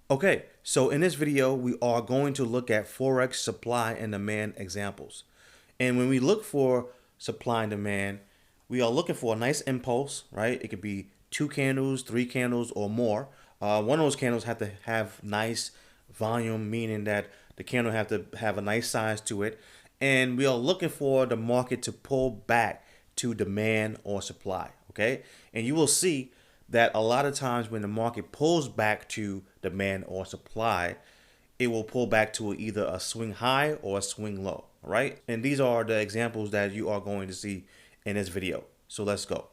Okay, so in this video, we are going to look at Forex supply and demand examples. And when we look for supply and demand, we are looking for a nice impulse, right? It could be 2 candles, 3 candles, or more. One of those candles have to have nice volume, meaning that the candle have to have a nice size to it. And we are looking for the market to pull back to demand or supply, okay? And you will see that a lot of times when the market pulls back to demand or supply, it will pull back to either a swing high or a swing low, right? And these are the examples that you are going to see in this video. So let's go.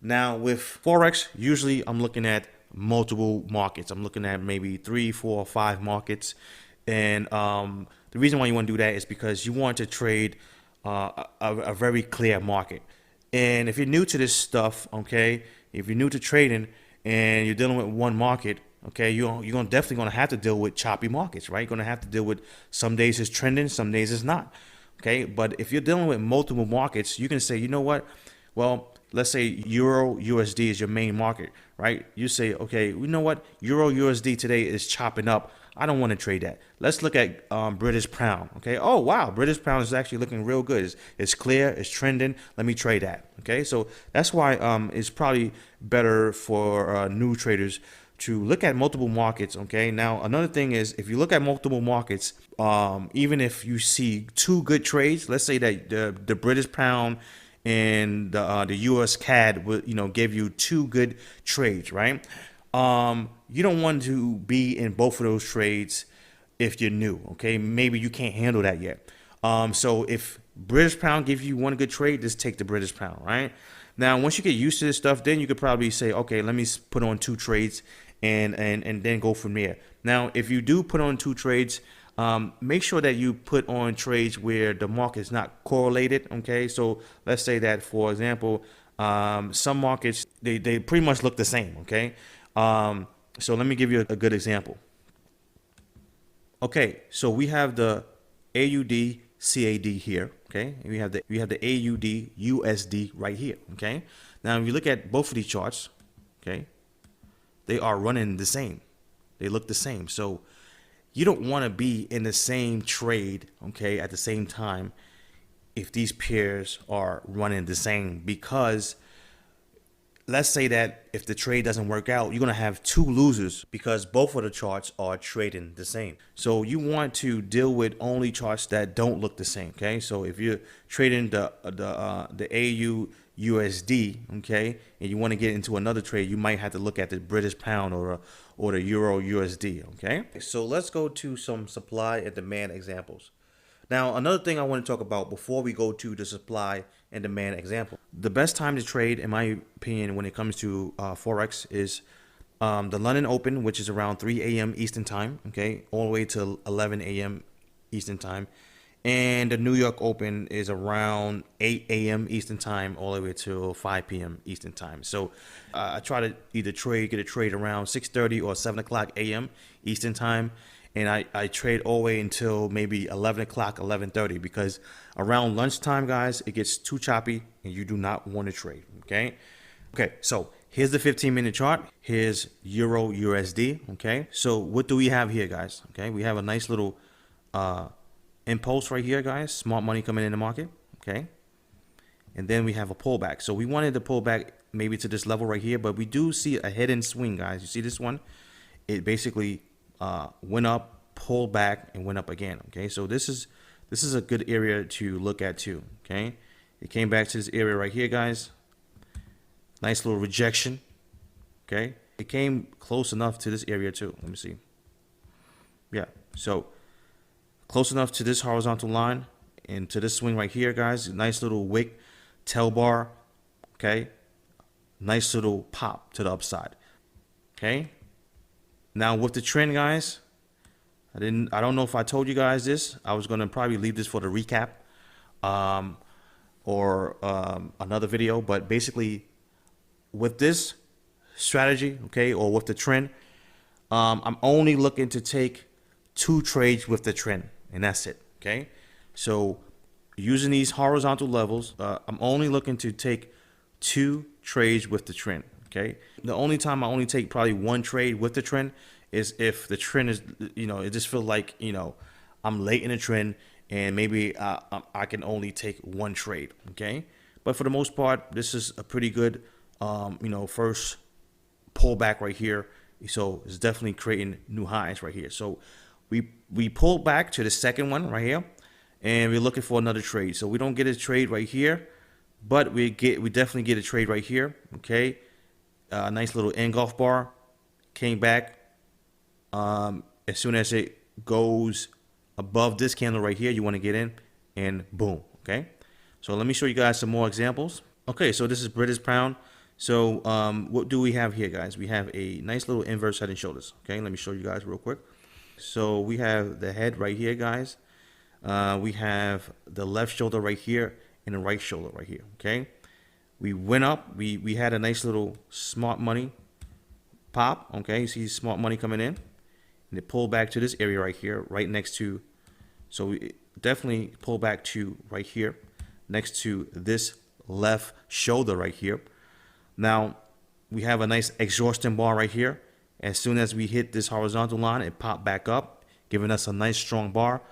Now with Forex, usually I'm looking at multiple markets. I'm looking at maybe 3, 4, 5 markets. And the reason why you want to do that is because you want to trade a very clear market. And if you're new to this stuff, okay, if you're new to trading and you're dealing with one market, okay, you're definitely going to have to deal with choppy markets, right? You're going to have to deal with some days it's trending, some days it's not. Okay, but if you're dealing with multiple markets, you can say, you know what? Well, let's say Euro USD is your main market, right? You say, okay, you know what? Euro USD today is chopping up. I don't want to trade that. Let's look at British pound. Okay. Oh, wow. British pound is actually looking real good. It's clear. It's trending. Let me trade that. Okay. So that's why it's probably better for new traders to look at multiple markets. Okay. Now, another thing is if you look at multiple markets, even if you see 2 good trades, let's say that the British pound and the U.S. CAD will, give you 2 good trades, right? You don't want to be in both of those trades if you're new. Okay, maybe you can't handle that yet. So if British pound gives you 1 good trade, just take the British pound, right? Now, once you get used to this stuff, then you could probably say, okay, let me put on 2 trades and then go from there. Now, if you do put on 2 trades, make sure that you put on trades where the market is not correlated. Okay, so let's say that, for example, some markets they pretty much look the same. Okay, so let me give you a good example. Okay, so we have the AUD CAD here. Okay, and we have the AUD USD right here. Okay, now if you look at both of these charts, okay, they are running the same. They look the same. So you don't want to be in the same trade, okay, at the same time if these pairs are running the same, because let's say that if the trade doesn't work out, you're going to have 2 losers because both of the charts are trading the same. So you want to deal with only charts that don't look the same. Okay, so if you're trading the AU USD, okay, and you want to get into another trade, you might have to look at the British pound or the Euro USD. Okay, so let's go to some supply and demand examples. Now, another thing I want to talk about before we go to the supply and demand example. The best time to trade, in my opinion, when it comes to Forex is the London Open, which is around 3 a.m. Eastern time, okay, all the way to 11 a.m. Eastern time. And the New York Open is around 8 a.m. Eastern time all the way to 5 p.m. Eastern time. So I try to either get a trade around 6:30 or 7 o'clock a.m. Eastern time. And I trade all the way until maybe 11 o'clock, 11:30, because around lunchtime, guys, it gets too choppy and you do not want to trade. Okay. Okay. So here's the 15-minute chart. Here's Euro USD. Okay. So what do we have here, guys? Okay. We have a nice little impulse right here, guys. Smart money coming in the market. Okay. And then we have a pullback. So we wanted to pull back maybe to this level right here, but we do see a hidden swing, guys. You see this one? It basically went up, pulled back, and went up again. Okay, so this is a good area to look at too. Okay, it came back to this area right here, guys. Nice little rejection. Okay, it came close enough to this area too. Let me see. Yeah, so close enough to this horizontal line and to this swing right here, guys. Nice little wick, tail bar. Okay, nice little pop to the upside. Okay. Now with the trend, guys, I don't know if I told you guys this. I was going to probably leave this for the recap or another video. But basically with this strategy, okay, or with the trend, I'm only looking to take 2 trades with the trend, and that's it. Okay, so using these horizontal levels, I'm only looking to take 2 trades with the trend. Okay, the only time I only take probably 1 trade with the trend is if the trend is, it just feels like, I'm late in the trend and maybe I can only take one trade. Okay. But for the most part, this is a pretty good, first pullback right here. So it's definitely creating new highs right here. So we pulled back to the second one right here, and we're looking for another trade. So we don't get a trade right here, but we definitely get a trade right here. Okay, nice little engulf bar came back. As soon as it goes above this candle right here, you want to get in, and boom. Okay, so let me show you guys some more examples. Okay, so this is British pound. So what do we have here, guys? We have a nice little inverse head and shoulders. Okay, let me show you guys real quick. So we have the head right here, guys. We have the left shoulder right here and the right shoulder right here. Okay, we went up. We had a nice little smart money pop. Okay, you see smart money coming in, and it pulled back to this area right here, right next to. So we definitely pull back to right here, next to this left shoulder right here. Now we have a nice exhaustion bar right here. As soon as we hit this horizontal line, it popped back up, giving us a nice strong bar.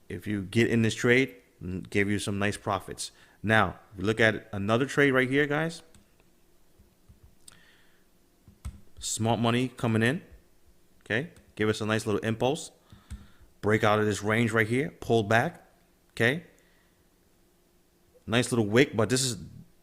If you get in this trade, gave you some nice profits. Now, if you look at another trade right here, guys. Smart money coming in. Okay, give us a nice little impulse. Break out of this range right here, pull back. Okay, nice little wick, but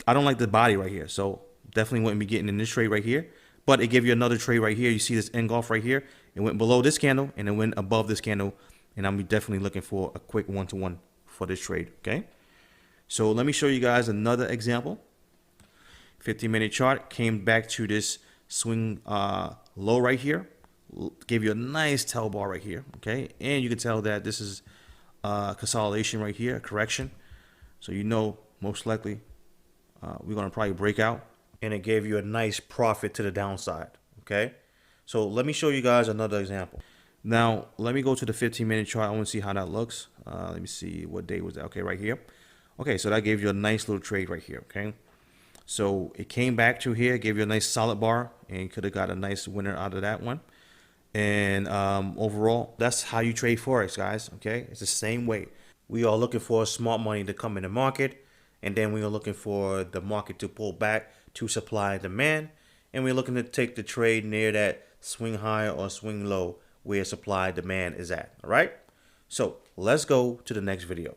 I don't like the body right here, so definitely wouldn't be getting in this trade right here. But it gave you another trade right here. You see this engulf right here. It went below this candle and it went above this candle. And I'm definitely looking for a quick one-to-one for this trade. Okay. So let me show you guys another example. 15-minute chart came back to this swing low right here. Gave you a nice tail bar right here. Okay. And you can tell that this is consolidation right here, a correction. So most likely we're going to probably break out. And it gave you a nice profit to the downside. Okay, so let me show you guys another example. Now let me go to the 15-minute chart. I want to see how that looks. Let me see, what day was that? Okay, right here. Okay, so that gave you a nice little trade right here. Okay, so it came back to here, gave you a nice solid bar, and could have got a nice winner out of that one. And overall, that's how you trade Forex, guys. Okay, it's the same way. We are looking for smart money to come in the market, and then we are looking for the market to pull back to supply and demand, and we're looking to take the trade near that swing high or swing low where supply demand is at. All right, so let's go to the next video.